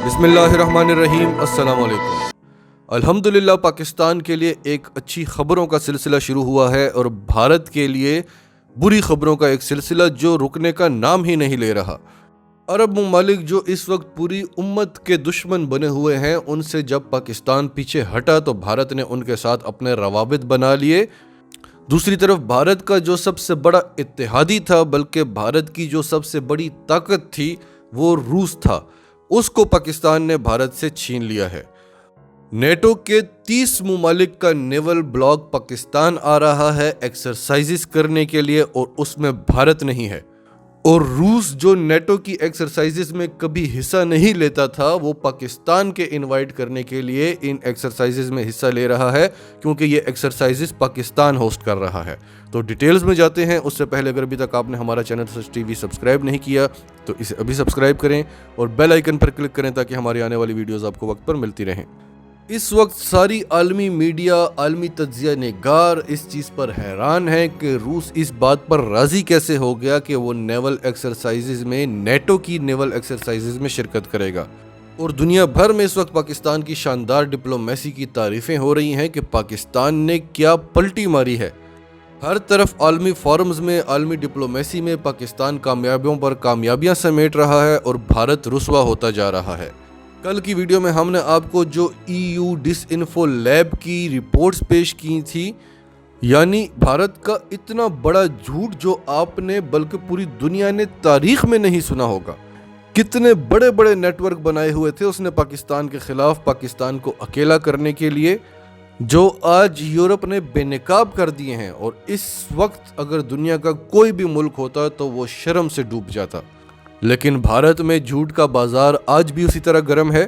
بسم اللہ الرحمن الرحیم، السلام علیکم۔ الحمدللہ پاکستان کے لیے ایک اچھی خبروں کا سلسلہ شروع ہوا ہے اور بھارت کے لیے بری خبروں کا ایک سلسلہ جو رکنے کا نام ہی نہیں لے رہا۔ عرب ممالک جو اس وقت پوری امت کے دشمن بنے ہوئے ہیں، ان سے جب پاکستان پیچھے ہٹا تو بھارت نے ان کے ساتھ اپنے روابط بنا لیے۔ دوسری طرف بھارت کا جو سب سے بڑا اتحادی تھا، بلکہ بھارت کی جو سب سے بڑی طاقت تھی وہ روس تھا، اس کو پاکستان نے بھارت سے چھین لیا ہے۔ نیٹو کے 30 ممالک کا نیول بلاک پاکستان آ رہا ہے ایکسرسائزز کرنے کے لیے، اور اس میں بھارت نہیں ہے۔ اور روس جو نیٹو کی ایکسرسائزز میں کبھی حصہ نہیں لیتا تھا، وہ پاکستان کے انوائٹ کرنے کے لیے ان ایکسرسائزز میں حصہ لے رہا ہے، کیونکہ یہ ایکسرسائزز پاکستان ہوسٹ کر رہا ہے۔ تو ڈیٹیلز میں جاتے ہیں، اس سے پہلے اگر ابھی تک آپ نے ہمارا چینل سچ ٹی وی سبسکرائب نہیں کیا تو اسے ابھی سبسکرائب کریں اور بیل آئیکن پر کلک کریں تاکہ ہماری آنے والی ویڈیوز آپ کو وقت پر ملتی رہیں۔ اس وقت ساری عالمی میڈیا، عالمی تجزیہ نگار اس چیز پر حیران ہے کہ روس اس بات پر راضی کیسے ہو گیا کہ وہ نیول ایکسرسائزز میں، نیٹو کی نیول ایکسرسائزز میں شرکت کرے گا۔ اور دنیا بھر میں اس وقت پاکستان کی شاندار ڈپلومیسی کی تعریفیں ہو رہی ہیں کہ پاکستان نے کیا پلٹی ماری ہے۔ ہر طرف عالمی فورمز میں، عالمی ڈپلومیسی میں پاکستان کامیابیوں پر کامیابیاں سمیٹ رہا ہے اور بھارت رسوا ہوتا جا رہا ہے۔ کل کی ویڈیو میں ہم نے آپ کو جو EU ڈس انفو لیب کی رپورٹس پیش کی تھی، یعنی بھارت کا اتنا بڑا جھوٹ جو آپ نے بلکہ پوری دنیا نے تاریخ میں نہیں سنا ہوگا۔ کتنے بڑے بڑے نیٹ ورک بنائے ہوئے تھے اس نے پاکستان کے خلاف، پاکستان کو اکیلا کرنے کے لیے، جو آج یورپ نے بے نقاب کر دیے ہیں۔ اور اس وقت اگر دنیا کا کوئی بھی ملک ہوتا تو وہ شرم سے ڈوب جاتا، لیکن بھارت میں جھوٹ کا بازار آج بھی اسی طرح گرم ہے۔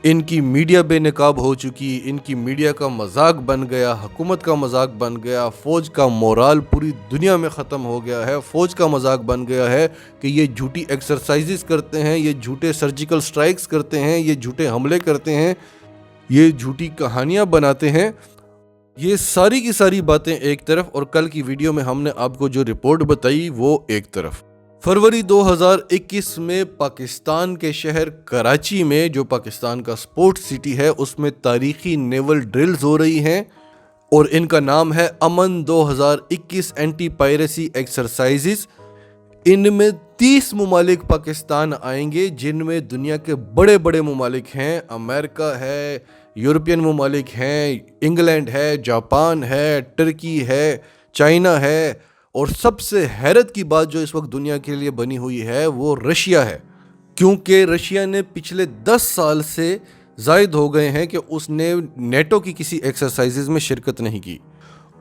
ان کی میڈیا بے نقاب ہو چکی، ان کی میڈیا کا مذاق بن گیا، حکومت کا مذاق بن گیا، فوج کا مورال پوری دنیا میں ختم ہو گیا ہے، فوج کا مذاق بن گیا ہے کہ یہ جھوٹی ایکسرسائزز کرتے ہیں، یہ جھوٹے سرجیکل سٹرائکس کرتے ہیں، یہ جھوٹے حملے کرتے ہیں، یہ جھوٹی کہانیاں بناتے ہیں۔ یہ ساری کی ساری باتیں ایک طرف، اور کل کی ویڈیو میں ہم نے آپ کو جو رپورٹ بتائی وہ ایک طرف۔ فروری 2021 میں پاکستان کے شہر کراچی میں، جو پاکستان کا سپورٹ سٹی ہے، اس میں تاریخی نیول ڈرلز ہو رہی ہیں، اور ان کا نام ہے امن 2021 اینٹی پائریسی ایکسرسائزز۔ ان میں 30 ممالک پاکستان آئیں گے، جن میں دنیا کے بڑے بڑے ممالک ہیں، امریکہ ہے، یورپین ممالک ہیں، انگلینڈ ہے، جاپان ہے، ٹرکی ہے، چائنا ہے، اور سب سے حیرت کی بات جو اس وقت دنیا کے لیے بنی ہوئی ہے وہ رشیا ہے، کیونکہ رشیا نے پچھلے 10 سال سے زائد ہو گئے ہیں کہ اس نے نیٹو کی کسی ایکسرسائزز میں شرکت نہیں کی۔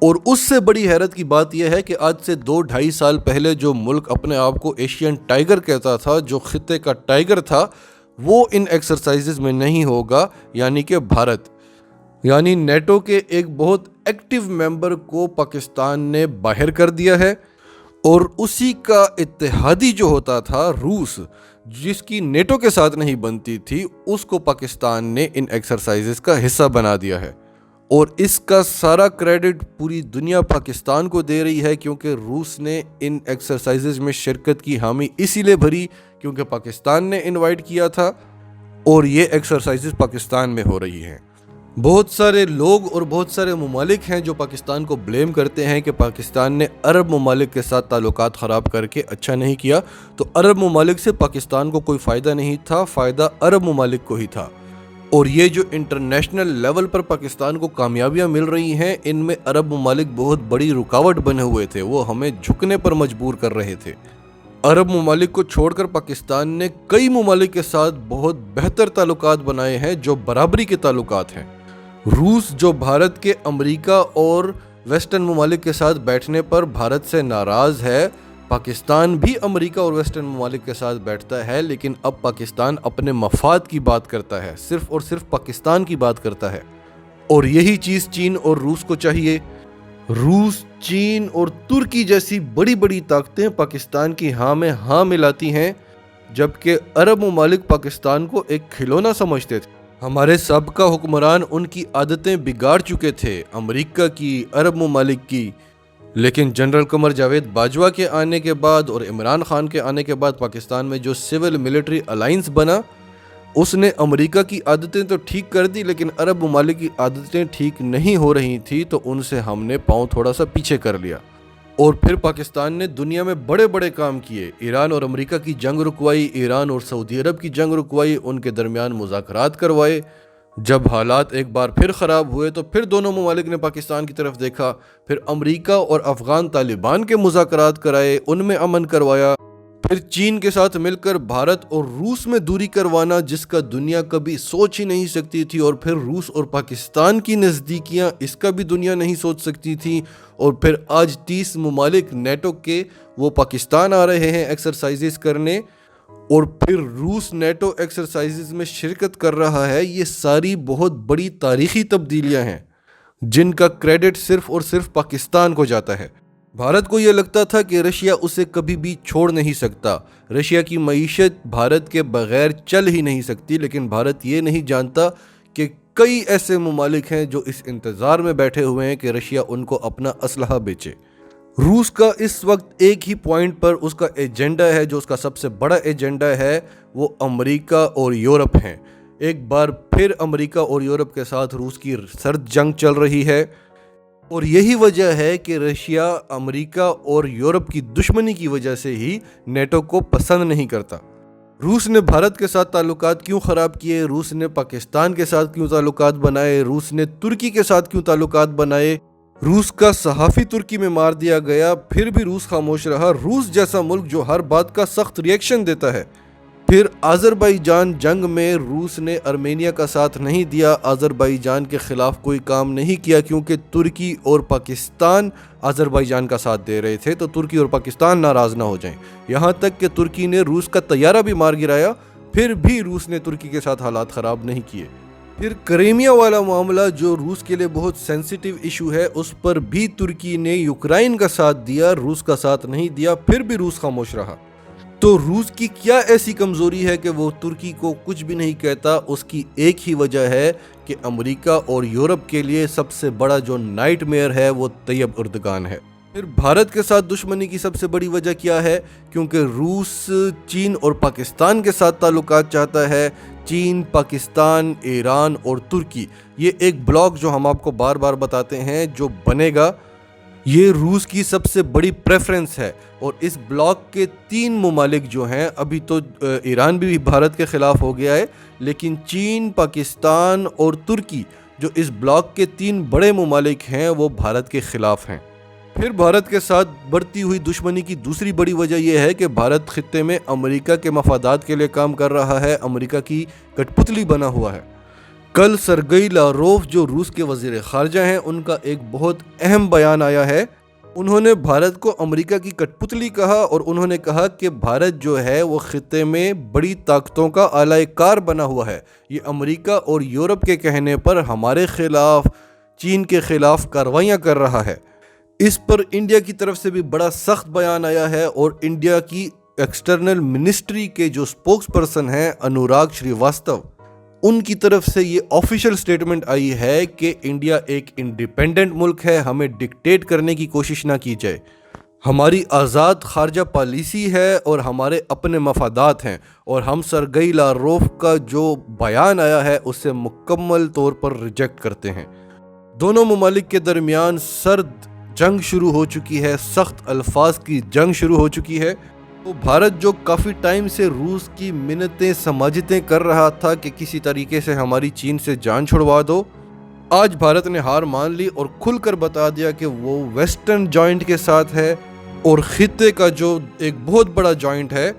اور اس سے بڑی حیرت کی بات یہ ہے کہ آج سے 2-2.5 سال پہلے جو ملک اپنے آپ کو ایشین ٹائیگر کہتا تھا، جو خطے کا ٹائیگر تھا، وہ ان ایکسرسائزز میں نہیں ہوگا، یعنی کہ بھارت۔ یعنی نیٹو کے ایک بہت ایکٹیو ممبر کو پاکستان نے باہر کر دیا ہے، اور اسی کا اتحادی جو ہوتا تھا روس، جس کی نیٹو کے ساتھ نہیں بنتی تھی، اس کو پاکستان نے ان ایکسرسائزز کا حصہ بنا دیا ہے۔ اور اس کا سارا کریڈٹ پوری دنیا پاکستان کو دے رہی ہے، کیونکہ روس نے ان ایکسرسائزز میں شرکت کی حامی اسی لیے بھری کیونکہ پاکستان نے انوائٹ کیا تھا، اور یہ ایکسرسائزز پاکستان میں ہو رہی ہیں۔ بہت سارے لوگ اور بہت سارے ممالک ہیں جو پاکستان کو بلیم کرتے ہیں کہ پاکستان نے عرب ممالک کے ساتھ تعلقات خراب کر کے اچھا نہیں کیا، تو عرب ممالک سے پاکستان کو کوئی فائدہ نہیں تھا، فائدہ عرب ممالک کو ہی تھا۔ اور یہ جو انٹرنیشنل لیول پر پاکستان کو کامیابیاں مل رہی ہیں، ان میں عرب ممالک بہت بڑی رکاوٹ بنے ہوئے تھے، وہ ہمیں جھکنے پر مجبور کر رہے تھے۔ عرب ممالک کو چھوڑ کر پاکستان نے کئی ممالک کے ساتھ بہت بہتر تعلقات بنائے ہیں جو برابری کے تعلقات ہیں۔ روس جو بھارت کے امریکہ اور ویسٹرن ممالک کے ساتھ بیٹھنے پر بھارت سے ناراض ہے، پاکستان بھی امریکہ اور ویسٹرن ممالک کے ساتھ بیٹھتا ہے، لیکن اب پاکستان اپنے مفاد کی بات کرتا ہے، صرف اور صرف پاکستان کی بات کرتا ہے۔ اور یہی چیز چین اور روس کو چاہیے۔ روس، چین اور ترکی جیسی بڑی بڑی طاقتیں پاکستان کی ہاں میں ہاں ملاتی ہیں، جبکہ عرب ممالک پاکستان کو ایک کھلونا سمجھتے تھے۔ ہمارے سابقہ حکمران ان کی عادتیں بگاڑ چکے تھے، امریکہ کی، عرب ممالک کی، لیکن جنرل قمر جاوید باجوہ کے آنے کے بعد اور عمران خان کے آنے کے بعد پاکستان میں جو سول ملٹری الائنس بنا، اس نے امریکہ کی عادتیں تو ٹھیک کر دی لیکن عرب ممالک کی عادتیں ٹھیک نہیں ہو رہی تھی تو ان سے ہم نے پاؤں تھوڑا سا پیچھے کر لیا۔ اور پھر پاکستان نے دنیا میں بڑے بڑے کام کیے، ایران اور امریکہ کی جنگ رکوائی، ایران اور سعودی عرب کی جنگ رکوائی، ان کے درمیان مذاکرات کروائے۔ جب حالات ایک بار پھر خراب ہوئے تو پھر دونوں ممالک نے پاکستان کی طرف دیکھا، پھر امریکہ اور افغان طالبان کے مذاکرات کرائے، ان میں امن کروایا، پھر چین کے ساتھ مل کر بھارت اور روس میں دوری کروانا جس کا دنیا کبھی سوچ ہی نہیں سکتی تھی، اور پھر روس اور پاکستان کی نزدیکیاں، اس کا بھی دنیا نہیں سوچ سکتی تھی، اور پھر آج 30 ممالک نیٹو کے وہ پاکستان آ رہے ہیں ایکسرسائزز کرنے، اور پھر روس نیٹو ایکسرسائزز میں شرکت کر رہا ہے۔ یہ ساری بہت بڑی تاریخی تبدیلیاں ہیں جن کا کریڈٹ صرف اور صرف پاکستان کو جاتا ہے۔ بھارت کو یہ لگتا تھا کہ رشیا اسے کبھی بھی چھوڑ نہیں سکتا، رشیا کی معیشت بھارت کے بغیر چل ہی نہیں سکتی، لیکن بھارت یہ نہیں جانتا کہ کئی ایسے ممالک ہیں جو اس انتظار میں بیٹھے ہوئے ہیں کہ رشیا ان کو اپنا اسلحہ بیچے۔ روس کا اس وقت ایک ہی پوائنٹ پر اس کا ایجنڈا ہے، جو اس کا سب سے بڑا ایجنڈا ہے، وہ امریکہ اور یورپ ہیں۔ ایک بار پھر امریکہ اور یورپ کے ساتھ روس کی سرد جنگ چل رہی ہے، اور یہی وجہ ہے کہ رشیا امریکہ اور یورپ کی دشمنی کی وجہ سے ہی نیٹو کو پسند نہیں کرتا۔ روس نے بھارت کے ساتھ تعلقات کیوں خراب کیے، روس نے پاکستان کے ساتھ کیوں تعلقات بنائے، روس نے ترکی کے ساتھ کیوں تعلقات بنائے، روس کا صحافی ترکی میں مار دیا گیا، پھر بھی روس خاموش رہا۔ روس جیسا ملک جو ہر بات کا سخت ریئیکشن دیتا ہے۔ پھر آذربائیجان جنگ میں روس نے ارمینیا کا ساتھ نہیں دیا، آذربائیجان کے خلاف کوئی کام نہیں کیا، کیونکہ ترکی اور پاکستان آذربائیجان کا ساتھ دے رہے تھے تو ترکی اور پاکستان ناراض نہ ہو جائیں۔ یہاں تک کہ ترکی نے روس کا طیارہ بھی مار گرایا، پھر بھی روس نے ترکی کے ساتھ حالات خراب نہیں کیے۔ پھر کریمیا والا معاملہ جو روس کے لیے بہت سینسیٹیو ایشو ہے، اس پر بھی ترکی نے یوکرائن کا ساتھ دیا، روس کا ساتھ نہیں دیا، پھر بھی روس خاموش رہا۔ تو روس کی کیا ایسی کمزوری ہے کہ وہ ترکی کو کچھ بھی نہیں کہتا؟ اس کی ایک ہی وجہ ہے کہ امریکہ اور یورپ کے لیے سب سے بڑا جو نائٹ میئر ہے وہ طیب اردگان ہے۔ پھر بھارت کے ساتھ دشمنی کی سب سے بڑی وجہ کیا ہے؟ کیونکہ روس چین اور پاکستان کے ساتھ تعلقات چاہتا ہے۔ چین، پاکستان، ایران اور ترکی، یہ ایک بلاک جو ہم آپ کو بار بار بتاتے ہیں جو بنے گا، یہ روس کی سب سے بڑی پریفرنس ہے۔ اور اس بلاک کے 3 ممالک جو ہیں، ابھی تو ایران بھی بھارت کے خلاف ہو گیا ہے، لیکن چین، پاکستان اور ترکی جو اس بلاک کے 3 بڑے ممالک ہیں وہ بھارت کے خلاف ہیں۔ پھر بھارت کے ساتھ بڑھتی ہوئی دشمنی کی دوسری بڑی وجہ یہ ہے کہ بھارت خطے میں امریکہ کے مفادات کے لیے کام کر رہا ہے، امریکہ کی کٹ پتلی بنا ہوا ہے۔ کل سرگئی لاروف جو روس کے وزیر خارجہ ہیں، ان کا ایک بہت اہم بیان آیا ہے۔ انہوں نے بھارت کو امریکہ کی کٹ پتلی کہا، اور انہوں نے کہا کہ بھارت جو ہے وہ خطے میں بڑی طاقتوں کا آلہ کار بنا ہوا ہے، یہ امریکہ اور یورپ کے کہنے پر ہمارے خلاف، چین کے خلاف کارروائیاں کر رہا ہے۔ اس پر انڈیا کی طرف سے بھی بڑا سخت بیان آیا ہے، اور انڈیا کی ایکسٹرنل منسٹری کے جو سپوکس پرسن ہیں انوراگ شریواستو، ان کی طرف سے یہ آفیشیل سٹیٹمنٹ آئی ہے کہ انڈیا ایک انڈیپینڈنٹ ملک ہے، ہمیں ڈکٹیٹ کرنے کی کوشش نہ کی جائے، ہماری آزاد خارجہ پالیسی ہے اور ہمارے اپنے مفادات ہیں، اور ہم سرگئی لاروف کا جو بیان آیا ہے اسے مکمل طور پر ریجیکٹ کرتے ہیں۔ دونوں ممالک کے درمیان سرد جنگ شروع ہو چکی ہے، سخت الفاظ کی جنگ شروع ہو چکی ہے۔ تو بھارت جو کافی ٹائم سے روس کی منتیں سماجتیں کر رہا تھا کہ کسی طریقے سے ہماری چین سے جان چھڑوا دو، آج بھارت نے ہار مان لی اور کھل کر بتا دیا کہ وہ ویسٹرن جوائنٹ کے ساتھ ہے، اور خطے کا جو ایک بہت بڑا جوائنٹ ہے،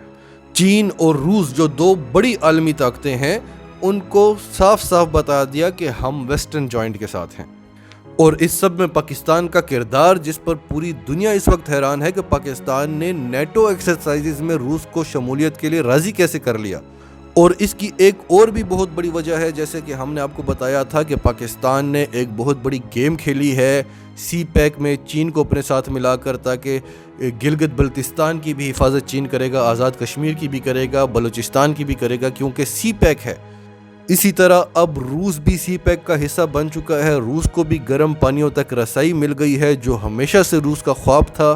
چین اور روس جو 2 بڑی عالمی طاقتیں ہیں، ان کو صاف صاف بتا دیا کہ ہم ویسٹرن جوائنٹ کے ساتھ ہیں۔ اور اس سب میں پاکستان کا کردار، جس پر پوری دنیا اس وقت حیران ہے کہ پاکستان نے نیٹو ایکسرسائزز میں روس کو شمولیت کے لیے راضی کیسے کر لیا۔ اور اس کی ایک اور بھی بہت بڑی وجہ ہے، جیسے کہ ہم نے آپ کو بتایا تھا کہ پاکستان نے ایک بہت بڑی گیم کھیلی ہے سی پیک میں چین کو اپنے ساتھ ملا کر، تاکہ گلگت بلتستان کی بھی حفاظت چین کرے گا، آزاد کشمیر کی بھی کرے گا، بلوچستان کی بھی کرے گا، کیونکہ سی پیک ہے۔ اسی طرح اب روس بھی سی پیک کا حصہ بن چکا ہے، روس کو بھی گرم پانیوں تک رسائی مل گئی ہے جو ہمیشہ سے روس کا خواب تھا۔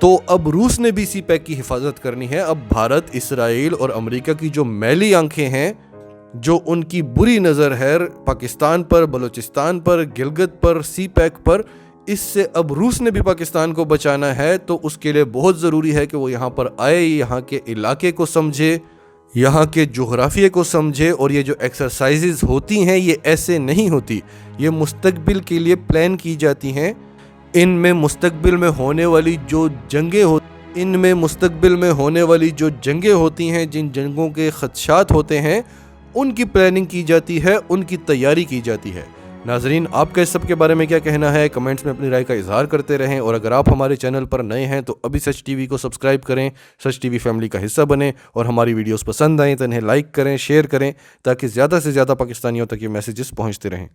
تو اب روس نے بھی سی پیک کی حفاظت کرنی ہے۔ اب بھارت، اسرائیل اور امریکہ کی جو میلی آنکھیں ہیں جو ان کی بری نظر ہے پاکستان پر، بلوچستان پر، گلگت پر، سی پیک پر، اس سے اب روس نے بھی پاکستان کو بچانا ہے، تو اس کے لیے بہت ضروری ہے کہ وہ یہاں پر آئے، یہاں کے علاقے کو سمجھے، یہاں کے جغرافیے کو سمجھے. اور یہ جو ایکسرسائزز ہوتی ہیں یہ ایسے نہیں ہوتی، یہ مستقبل کے لیے پلان کی جاتی ہیں. ان میں مستقبل میں ہونے والی جو جنگیں ہوتی ہیں، جن جنگوں کے خدشات ہوتے ہیں، ان کی پلاننگ کی جاتی ہے، ان کی تیاری کی جاتی ہے. ناظرین، آپ کا اس سب کے بارے میں کیا کہنا ہے؟ کمنٹس میں اپنی رائے کا اظہار کرتے رہیں. اور اگر آپ ہمارے چینل پر نئے ہیں تو ابھی سچ ٹی وی کو سبسکرائب کریں، سچ ٹی وی فیملی کا حصہ بنیں، اور ہماری ویڈیوز پسند آئیں تو انہیں لائک کریں، شیئر کریں، تاکہ زیادہ سے زیادہ پاکستانیوں تک یہ میسیجز پہنچتے رہیں.